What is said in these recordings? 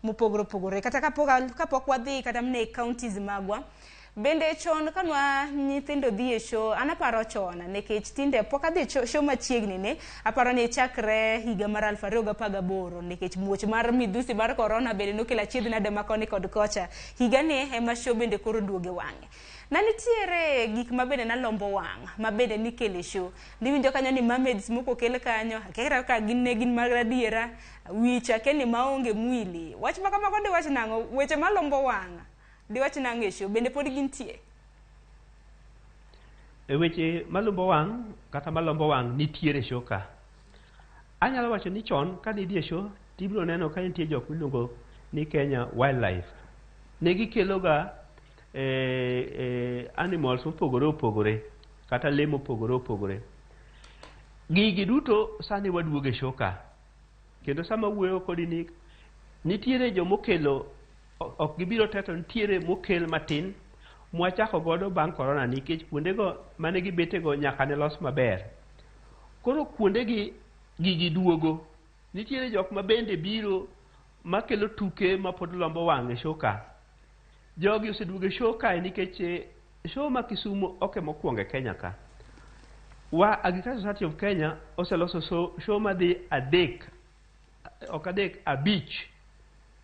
mopogore opogore kata kapok wadhi kata mne counties magwa. Bende chon kanwa nyithindo dhi e show, anaparo chon nikech tinde pok adhi show machiegni ne, aparo ni chakre higa mar 2018 nikech muoch mar midhusi mar corona bende nokelo achiedh nade makoni kod kocha. Higa ni ema show bende koro duoge wang'e. Na nitiere gik mabende na lombo wang' mabende nikele show. Niwinjo kanyo ni mermaids moko kel kanyo, akera ka gin mag radiera, wicha keni maonge mwili. Wach makama de wach nango, weche malombo wang'. Diwach nange show bende pod gintie. Weche malombo wang' kata malombo wang' nitiere show ka. Anyalo wacho ni chon ka nidhi e show tibiro neno ka nitie jok miluongo ni Kenya Wildlife. Negi keloga animals mopogore opogore kata lee mopogore opogore. Gigi duto sani waduoge show ka. Kendo sama wuoyo kodi ni nitiere jomokelo ok gibiro teto, nitiere mokel matin mwachako godo bang' corona nikech kuondego mane gibetego nyaka ne los maber. Koro kuondegi gigi duogo. Nitiere jok ma bende biro makelo tuke ma pod lombo wang' e show ka. Jogi oseduogo e show ka nikech show ma Kisumu oke mokwongo e Kenya ka. Agricultural Society of Kenya oseloso show madhi abich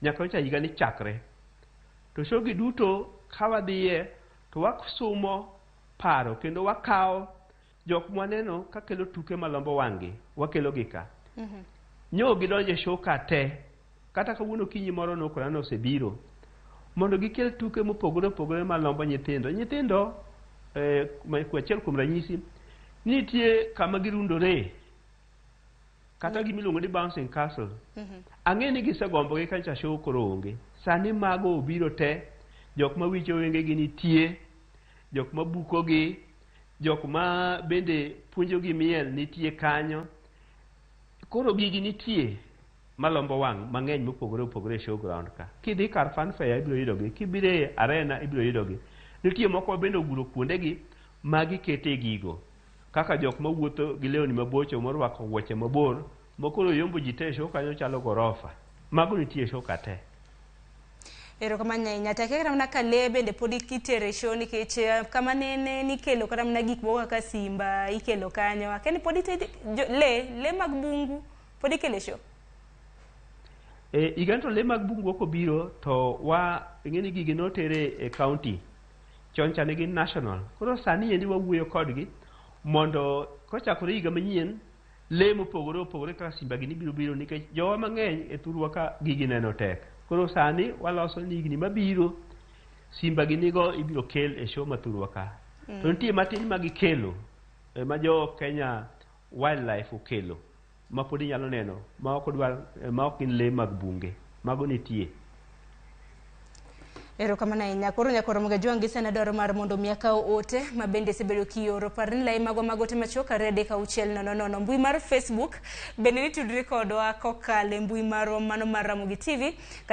nyaka cha higa ni chakre. To show gi duto kawadhiye to wasumo paro kendo wakao jok mwaneno ka kelo tuke malombo wangi wakelo gika. Nyo gidonje show ka te kata kawuono kinyi moro nokorano osebiro mondo gikel tuke mopogore opogore malombo nyithindo kwachiel kuom ranyisi nitie kama girundore kata gimiluongo ni bouncing castle. Ang'e ni gisegombo gi kancha show koro onge. Sani mago obiro te, jok ma wicho wenge gi nitie, jok ma buko gi, jok ma bende puonjo gi miel nitie kanyo. Koro gigi nitie malombo wang' mang'eny mopogore opogore showground ka. Kidhi kar fan fair ibiro yudogi, kibire arena ibiro yudogi. Nitie moko bende oguro kuondegi magi kete gigo. Kaka jok ma wuotho gi lewni mabocho morwako wuoche mabor, mokoro yombo jite show kanyo chalo gorofa. Mago nitie show ka te. Ero kama nyanya take kata mna kale bende podi kitere show nikech kama nene nikelo kata mna gik moko kaka simba ikelo kanyo. Akeni podi le mag bungu podi kele show. Iganto le mag bungu oko biro to ng'eni gigi notere e county. Choncha negi national. Koro sani yendi wawuoyo kodgi mondo kochakore higa manyien le mopogore opogore kaka simba gini biro nikech jowa mang'eny e thurwa ka gigi neno tek. Koro sani waloso ni higni mabiro simba ginigo ibiro kel e show mathurwa ka. To nitie matin ma gikelo ma jo Kenya Wildlife okelo ma pod inyalo neno ma ok gin le mag bunge. Mago nitie. Ero kama nyakoro mga jwangi senador mar mondo miaka ote mabende sebedo kioro parni lai magote machoka rede ka uchiel nono mbui mar Facebook bende nitudre kodwa kokale mbui maro mano mar Ramogi TV.